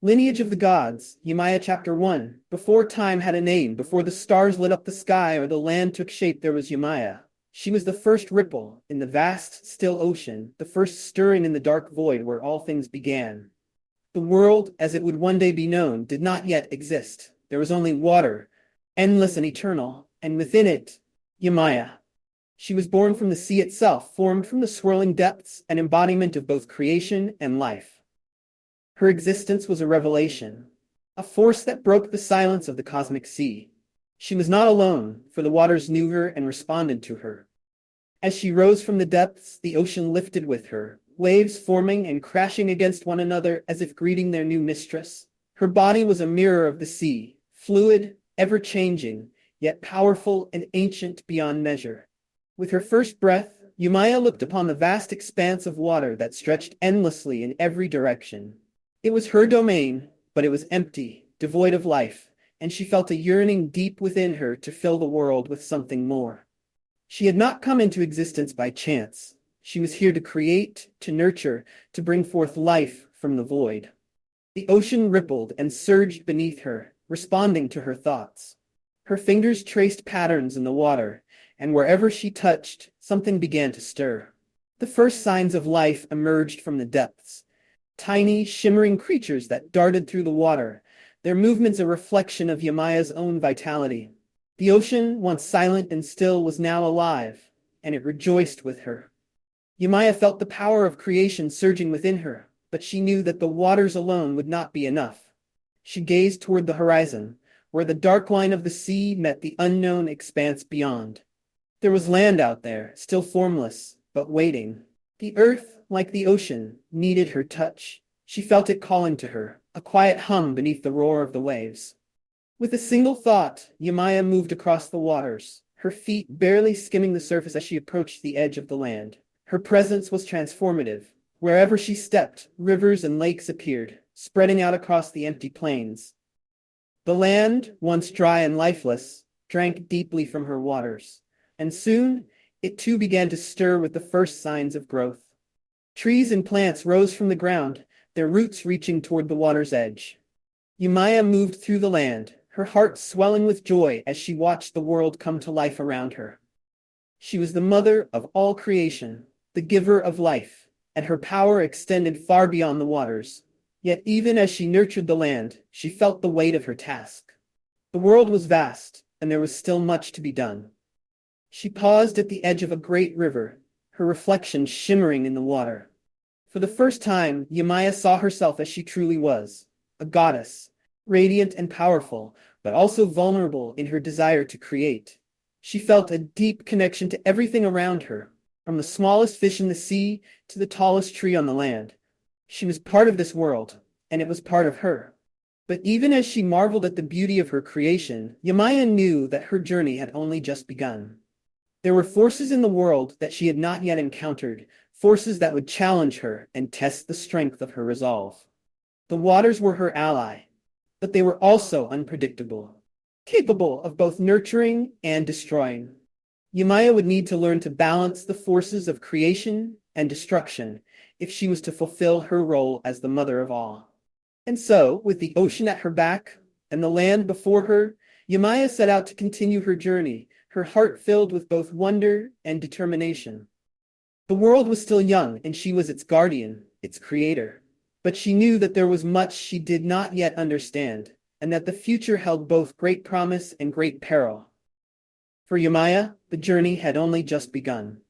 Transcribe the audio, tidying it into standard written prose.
Lineage of the Gods, Yemaya Chapter 1. Before time had a name, before the stars lit up the sky or the land took shape, there was Yemaya. She was the first ripple in the vast, still ocean, the first stirring in the dark void where all things began. The world, as it would one day be known, did not yet exist. There was only water, endless and eternal, and within it, Yemaya. She was born from the sea itself, formed from the swirling depths, an embodiment of both creation and life. Her existence was a revelation, a force that broke the silence of the cosmic sea. She was not alone, for the waters knew her and responded to her. As she rose from the depths, the ocean lifted with her, waves forming and crashing against one another as if greeting their new mistress. Her body was a mirror of the sea, fluid, ever-changing, yet powerful and ancient beyond measure. With her first breath, Yemaya looked upon the vast expanse of water that stretched endlessly in every direction. It was her domain, but it was empty, devoid of life, and she felt a yearning deep within her to fill the world with something more. She had not come into existence by chance. She was here to create, to nurture, to bring forth life from the void. The ocean rippled and surged beneath her, responding to her thoughts. Her fingers traced patterns in the water, and wherever she touched, something began to stir. The first signs of life emerged from the depths. Tiny, shimmering creatures that darted through the water, their movements a reflection of Yemaya's own vitality. The ocean, once silent and still, was now alive, and it rejoiced with her. Yemaya felt the power of creation surging within her, but she knew that the waters alone would not be enough. She gazed toward the horizon, where the dark line of the sea met the unknown expanse beyond. There was land out there, still formless, but waiting. The earth, like the ocean, needed her touch. She felt it calling to her, a quiet hum beneath the roar of the waves. With a single thought, Yemaya moved across the waters, her feet barely skimming the surface as she approached the edge of the land. Her presence was transformative. Wherever she stepped, rivers and lakes appeared, spreading out across the empty plains. The land, once dry and lifeless, drank deeply from her waters, and soon it too began to stir with the first signs of growth. Trees and plants rose from the ground, their roots reaching toward the water's edge. Yemaya moved through the land, her heart swelling with joy as she watched the world come to life around her. She was the mother of all creation, the giver of life, and her power extended far beyond the waters. Yet even as she nurtured the land, she felt the weight of her task. The world was vast, and there was still much to be done. She paused at the edge of a great river, her reflection shimmering in the water. For the first time, Yemaya saw herself as she truly was, a goddess, radiant and powerful, but also vulnerable in her desire to create. She felt a deep connection to everything around her, from the smallest fish in the sea to the tallest tree on the land. She was part of this world, and it was part of her. But even as she marveled at the beauty of her creation, Yemaya knew that her journey had only just begun. There were forces in the world that she had not yet encountered, forces that would challenge her and test the strength of her resolve. The waters were her ally, but they were also unpredictable, capable of both nurturing and destroying. Yemaya would need to learn to balance the forces of creation and destruction if she was to fulfill her role as the mother of all. And so, with the ocean at her back and the land before her, Yemaya set out to continue her journey, her heart filled with both wonder and determination. The world was still young, and she was its guardian, its creator. But she knew that there was much she did not yet understand, and that the future held both great promise and great peril. For Yemaya, the journey had only just begun.